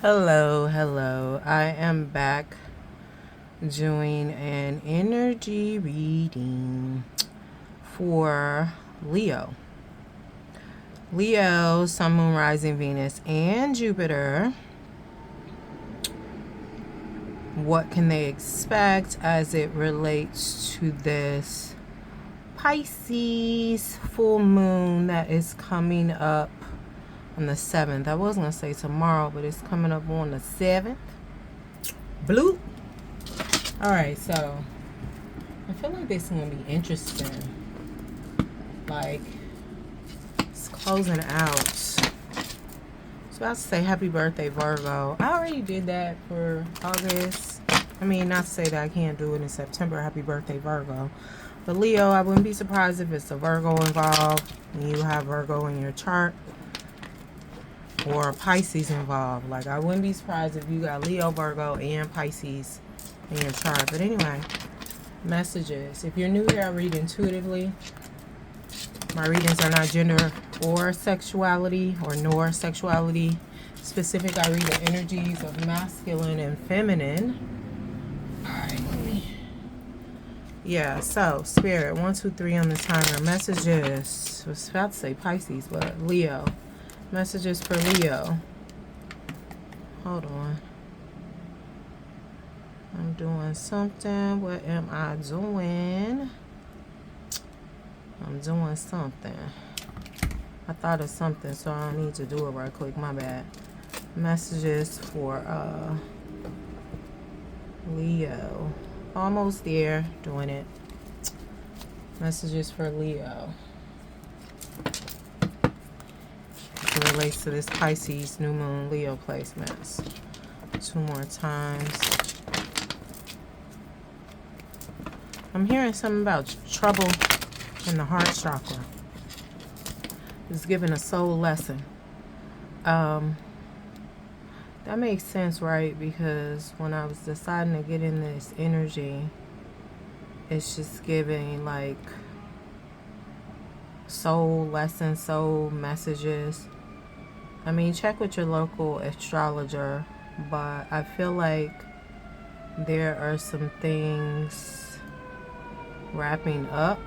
Hello. I am back doing an energy reading for Leo. Leo, Sun, Moon, Rising, Venus, and Jupiter. What can they expect as it relates to this Pisces full moon that is coming up on the 7th? I was going to say tomorrow, but it's coming up on the 7th. Blue. Alright, so I feel like this is going to be interesting. Like, it's closing out. I was about to say happy birthday, Virgo. I already did that for August. I mean, not to say that I can't do it in September. Happy birthday, Virgo. But Leo, I wouldn't be surprised if it's a Virgo involved and you have Virgo in your chart, or Pisces involved. Like, I wouldn't be surprised if you got Leo, Virgo, and Pisces in your chart. But anyway, messages. If you're new here, I read intuitively. My readings are not gender or sexuality nor sexuality specific. I read the energies of masculine and feminine. Alright. Yeah, so Spirit, 1, 2, 3 on the timer. Messages. I was about to say Pisces, but Leo. Messages for Leo. Hold on. I'm doing something. What am I doing? I'm doing something. I thought of something, so I don't need to do it right quick. My bad. Messages for Leo. Almost there. Doing it. Messages for Leo. It relates to this Pisces new moon Leo placements. 2 more times. I'm hearing something about trouble in the heart chakra. It's giving a soul lesson. That makes sense, right? Because when I was deciding to get in this energy, it's just giving like soul lessons, soul messages. I mean, check with your local astrologer, but I feel like there are some things wrapping up.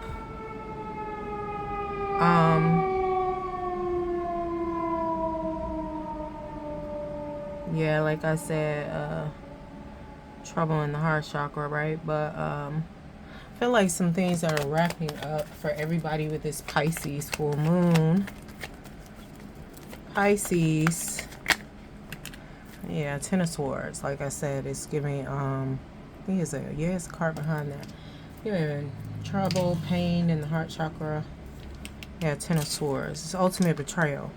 Yeah, like I said, trouble in the heart chakra, right? But I feel like some things are wrapping up for everybody with this Pisces full moon. Pisces, yeah, 10 of Swords. Like I said, it's giving I think it's a card behind that. Giving trouble, pain in the heart chakra. Yeah, 10 of Swords. It's ultimate betrayal.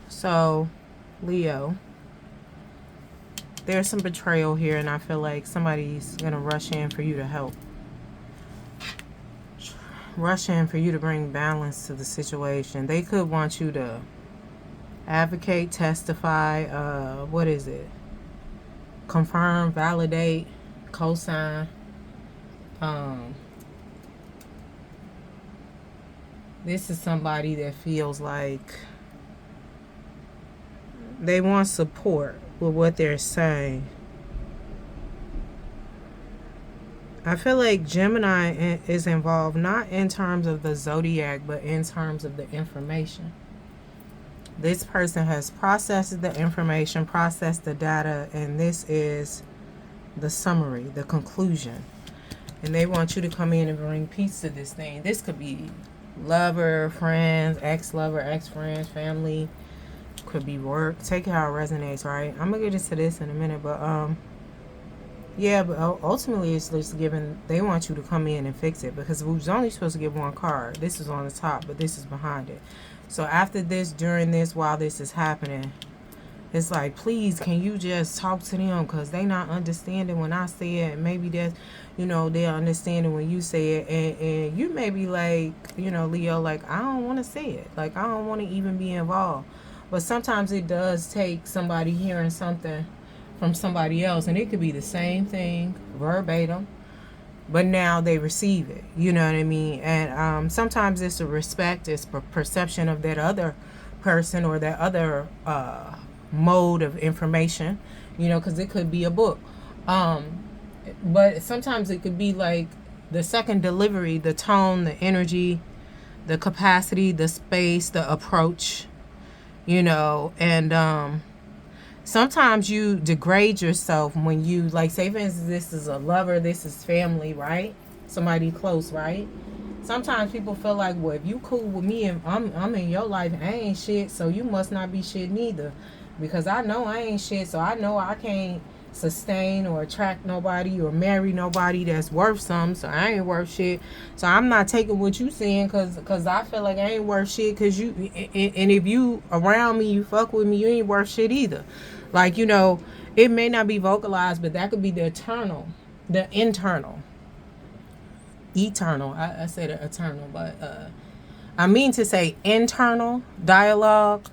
So, Leo, there's some betrayal here, and I feel like somebody's going to rush in for you to help. Rush in for you to bring balance to the situation. They could want you to advocate, testify, what is it? Confirm, validate, co-sign. This is somebody that feels like they want support with what they're saying. I feel like Gemini is involved, not in terms of the zodiac, but in terms of the information. This person has processed the information, processed the data, and this is the summary, the conclusion. And they want you to come in and bring peace to this thing. This could be lover, friends, ex-lover, ex-friends, family. Could be work. Take it how it resonates, right? I'm gonna get into this in a minute, but yeah, but ultimately it's just giving, they want you to come in and fix it, because we was only supposed to get one card. This is on the top, but this is behind it. So after this, during this, while this is happening, it's like, please, can you just talk to them, because they not understanding when I say it. Maybe that's, you know, they're understanding when you say it, and you may be like, you know, Leo, like, I don't want to say it, like, I don't want to even be involved. But sometimes it does take somebody hearing something from somebody else, and it could be the same thing verbatim, but now they receive it. You know what I mean? And sometimes it's a respect, it's perception of that other person or that other mode of information, you know, because it could be a book. But sometimes it could be like the second delivery, the tone, the energy, the capacity, the space, the approach, you know. And sometimes you degrade yourself when you, like, say for instance, this is a lover, this is family, right? Somebody close, right? Sometimes people feel like, well, if you cool with me and I'm in your life, I ain't shit, so you must not be shit neither, because I know I ain't shit, so I know I can't sustain or attract nobody or marry nobody that's worth something, so I ain't worth shit, so I'm not taking what you saying because I feel like I ain't worth shit, because you, and if you around me, you fuck with me, you ain't worth shit either. Like, you know, it may not be vocalized, but that could be the internal. I said eternal, but I mean to say internal dialogue,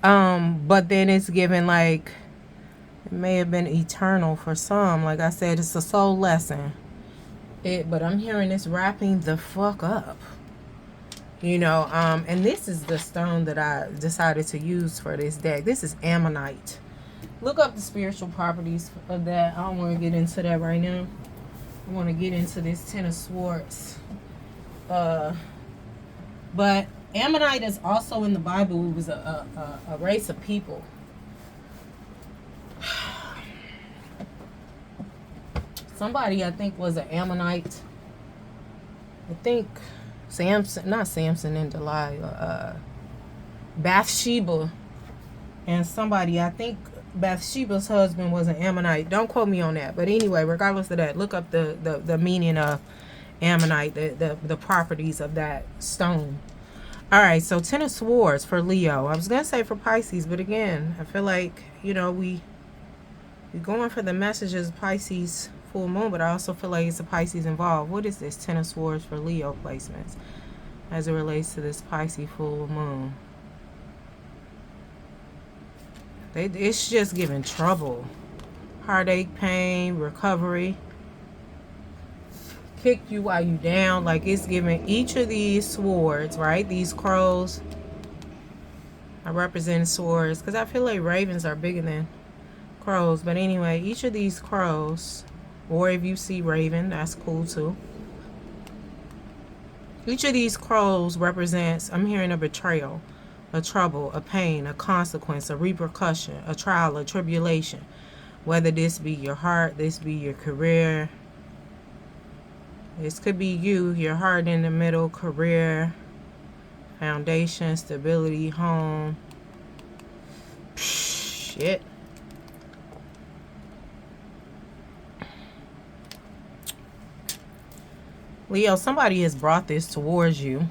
but then it's given like, it may have been eternal for some. Like I said, it's a soul lesson. But I'm hearing this wrapping the fuck up. You know, and this is the stone that I decided to use for this deck. This is ammonite. Look up the spiritual properties of that. I don't want to get into that right now. I want to get into this Ten of Swords. But ammonite is also in the Bible. It was a race of people. Somebody, I think, was an Ammonite. I think Samson, not Samson and Delilah, Bathsheba, and somebody, I think Bathsheba's husband was an Ammonite. Don't quote me on that. But anyway, regardless of that, look up the meaning of ammonite, the properties of that stone. All right, so Ten of Swords for Leo. I was going to say for Pisces, but again, I feel like, you know, we're going for the messages Pisces full moon, but I also feel like it's a Pisces involved. What is this Ten of Swords for Leo placements as it relates to this Pisces full moon? It's just giving trouble, heartache, pain, recovery, kick you while you down. Like, it's giving each of these swords, right? These crows, I represent swords because I feel like ravens are bigger than crows. But anyway, each of these crows, or if you see raven, that's cool too. Each of these crows represents, I'm hearing a betrayal, a trouble, a pain, a consequence, a repercussion, a trial, a tribulation. Whether this be your heart, this be your career. This could be you, your heart in the middle, career, foundation, stability, home. Shit. Leo, somebody has brought this towards you,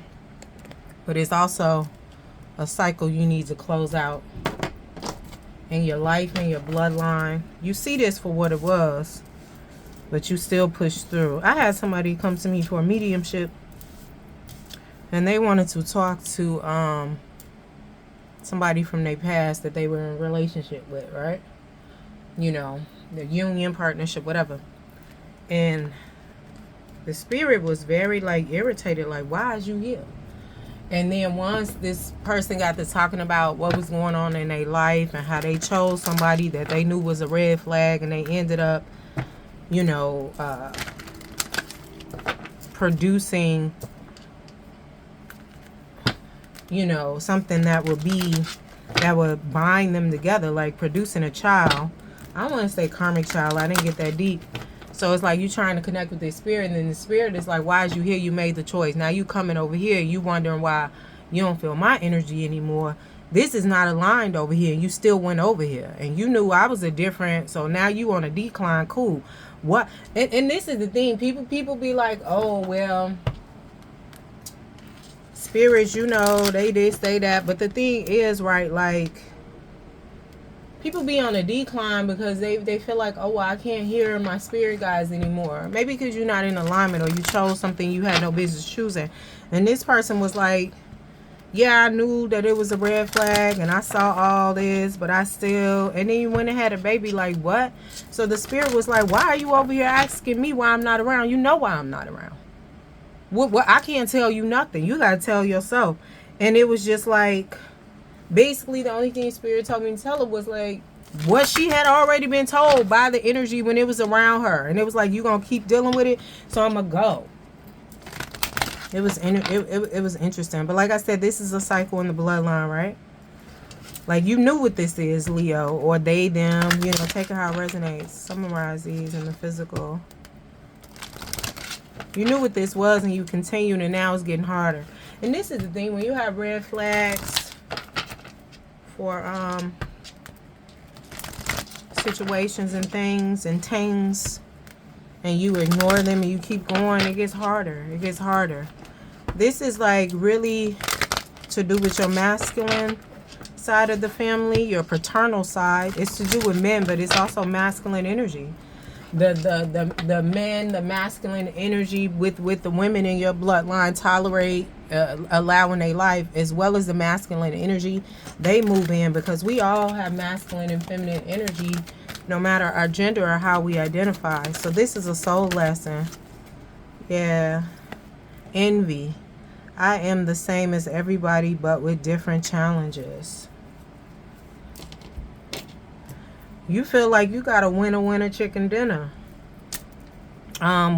but it's also a cycle you need to close out in your life, in your bloodline. You see this for what it was, but you still push through. I had somebody come to me for a mediumship, and they wanted to talk to somebody from their past that they were in a relationship with, right? You know, the union, partnership, whatever. And the spirit was very, like, irritated, like, why is you here? And then once this person got to talking about what was going on in their life and how they chose somebody that they knew was a red flag, and they ended up, you know, producing, you know, something that would bind them together, like producing a child. I don't want to say karmic child. I didn't get that deep. So it's like you trying to connect with this spirit, and then the spirit is like, why is you here? You made the choice. Now you coming over here. You wondering why you don't feel my energy anymore. This is not aligned over here. You still went over here. And you knew I was a different. So now you on a decline. Cool. What? And this is the thing. People be like, oh, well, spirits, you know, they this, they that. But the thing is, right, like, people be on a decline because they feel like, oh, well, I can't hear my spirit guides anymore. Maybe because you're not in alignment, or you chose something you had no business choosing. And this person was like, yeah, I knew that it was a red flag and I saw all this, but I still, and then you went and had a baby, like what? So the spirit was like, why are you over here asking me why I'm not around? You know why I'm not around. What I can't tell you nothing. You gotta tell yourself. And it was just like, basically the only thing spirit told me to tell her was like what she had already been told by the energy when it was around her. And it was like, you gonna keep dealing with it, so I'm gonna go. It was interesting. But like I said, this is a cycle in the bloodline, right? Like, you knew what this is, Leo, or they, them, you know, take it how it resonates. Summarize these in the physical. You knew what this was and you continued, and now it's getting harder. And this is the thing, when you have red flags for situations and things, and you ignore them and you keep going, it gets harder. It gets harder. This is like really to do with your masculine side of the family, your paternal side. It's to do with men, but it's also masculine energy. The men, the masculine energy with the women in your bloodline tolerate, allowing their life, as well as the masculine energy they move in, because we all have masculine and feminine energy, no matter our gender or how we identify. So this is a soul lesson. Yeah. Envy. I am the same as everybody, but with different challenges. You feel like you got a winner chicken dinner.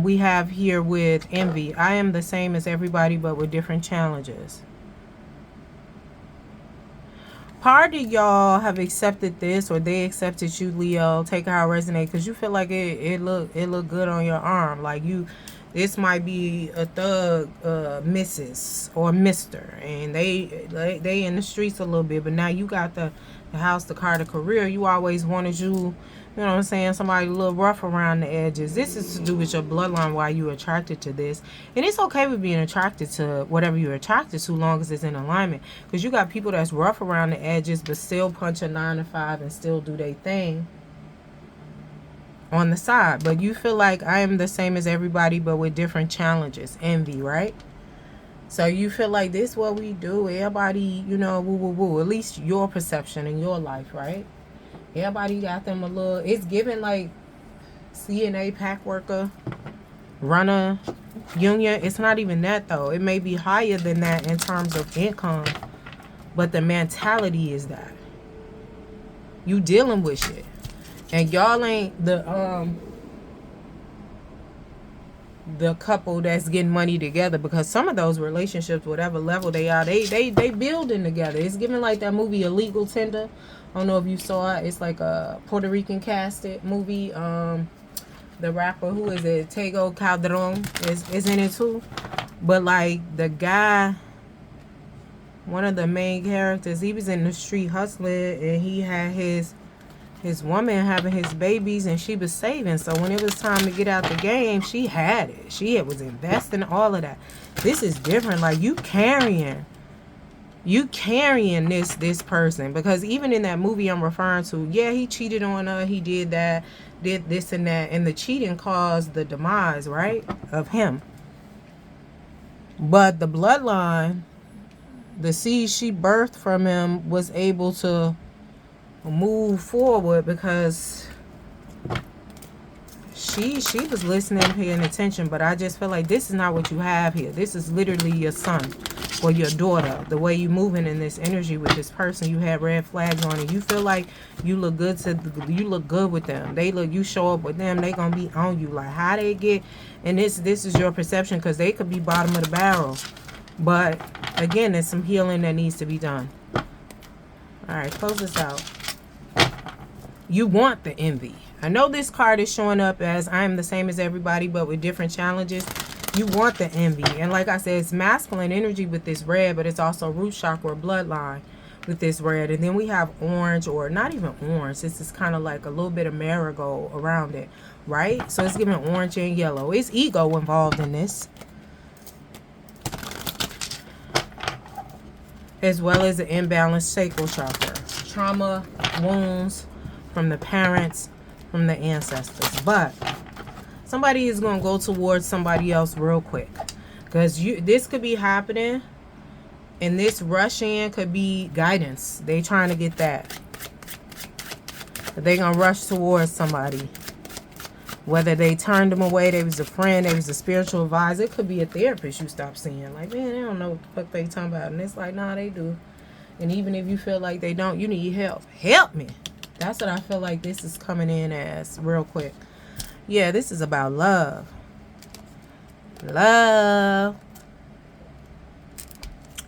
We have here with envy. I am the same as everybody, but with different challenges. Part of y'all have accepted this, or they accepted you, Leo. Take it how it resonates, because you feel like it look good on your arm. Like this might be a thug, Mrs. or Mr. And they in the streets a little bit, but now you got the house, the car, the career. You always wanted you know what I'm saying, somebody a little rough around the edges. This is to do with your bloodline, why you attracted to this. And it's okay with being attracted to whatever you're attracted to, long as it's in alignment. Because you got people that's rough around the edges, but still punch a 9 to 5 and still do their thing on the side. But you feel like I am the same as everybody, but with different challenges. Envy, right? So you feel like this what we do. Everybody, you know, woo woo woo. At least your perception in your life, right? Everybody got them a little, it's given like CNA, pack worker, runner, union. It's not even that though. It may be higher than that in terms of income, but the mentality is that you dealing with shit. And y'all ain't the couple that's getting money together, because some of those relationships, whatever level they are, they building together. It's giving like that movie Illegal Tender. I don't know if you saw it. It's like a Puerto Rican casted movie. The rapper, who is it, Tego Calderon is in it too. But like the guy, one of the main characters, he was in the street hustling, and he had his woman having his babies, and she was saving. So when it was time to get out the game, she had it. She was investing, all of that. This is different. Like you carrying this person, because even in that movie I'm referring to, yeah, he cheated on her, he did that, did this and that, and the cheating caused the demise, right, of him. But the bloodline, the seed she birthed from him, was able to move forward because she was listening, paying attention. But I just feel like this is not what you have here. This is literally your son or your daughter. The way you moving in this energy with this person, you have red flags on it. You feel like you look good with them. You show up with them, they gonna be on you. Like how they get, and this is your perception, because they could be bottom of the barrel. But again, there's some healing that needs to be done. All right, close this out. You want the envy. I know this card is showing up as I am the same as everybody, but with different challenges. You want the envy. And like I said, it's masculine energy with this red, but it's also root chakra, bloodline with this red. And then we have orange, or not even orange. This is kind of like a little bit of marigold around it, right? So it's giving orange and yellow. It's ego involved in this, as well as the imbalanced sacral chakra. Trauma, wounds from the parents, from the ancestors. But somebody is going to go towards somebody else real quick, because this could be happening And this rush in could be guidance. They trying to get that. They gonna rush towards somebody. Whether they turned them away, they was a friend, they was a spiritual advisor. It could be a therapist you stop seeing. Like, man, they don't know what the fuck they talking about. And it's like, nah, they do. And even if you feel like they don't, you need help. Help me. That's what I feel like this is coming in as real quick. Yeah, this is about love. Love.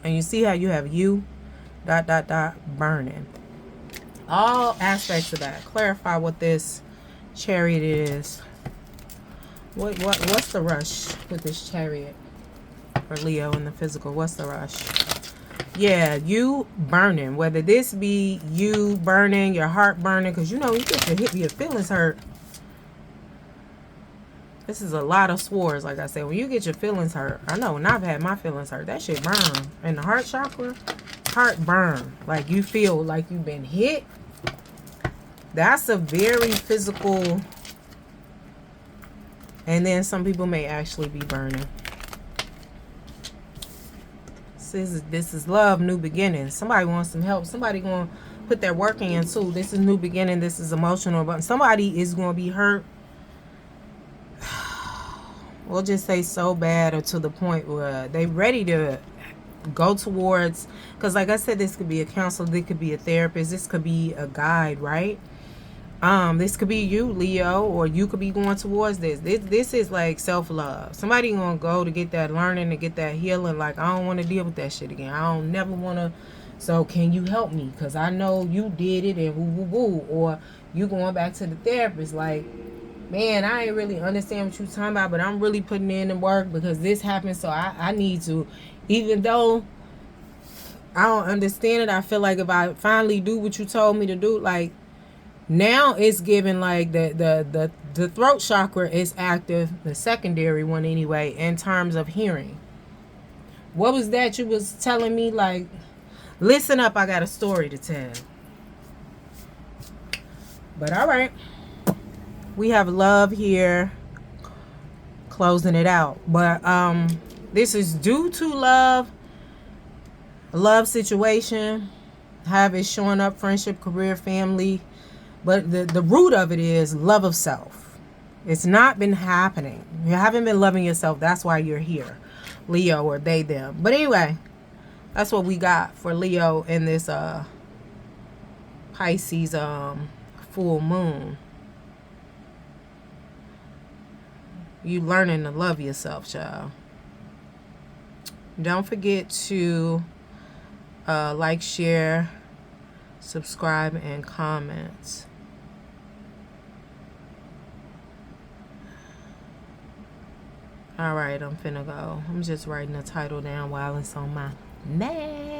And you see how you have you, ... burning. All aspects of that. Clarify what this Chariot is. What's the rush with this Chariot for Leo in the physical? What's the rush? Yeah, you burning. Whether this be you burning, your heart burning, because you know you get your feelings hurt. This is a lot of swords, like I said. When you get your feelings hurt, I know when I've had my feelings hurt, that shit burn. And the heart chakra, heart burn. Like you feel like you've been hit. That's a very physical. And then some people may actually be burning. This is love, new beginning. Somebody wants some help. Somebody going to put their work in too. This is new beginning. This is emotional. But somebody is going to be hurt. We'll just say so bad or to the point where they ready to go towards. Because like I said, this could be a counselor. This could be a therapist. This could be a guide, right? This could be you, Leo, or you could be going towards this. This is like self-love. Somebody gonna go to get that learning, to get that healing. Like, I don't want to deal with that shit again. I don't never want to. So can you help me? Because I know you did it and woo woo woo. Or you going back to the therapist like, man, I ain't really understand what you talking about, but I'm really putting in the work because this happened. So I need to, even though I don't understand it, I feel like if I finally do what you told me to do, like, now it's given like the throat chakra is active, the secondary one anyway, in terms of hearing. What was that you was telling me? Like, listen up, I got a story to tell. But all right, we have love here, closing it out. But this is due to love, a love situation, have it showing up, friendship, career, family. But the root of it is love of self. It's not been happening. You haven't been loving yourself. That's why you're here. Leo or they, them. But anyway, that's what we got for Leo in this Pisces full moon. You learning to love yourself, child. Don't forget to like, share, subscribe, and comment. All right, I'm finna go. I'm just writing the title down while it's on my neck.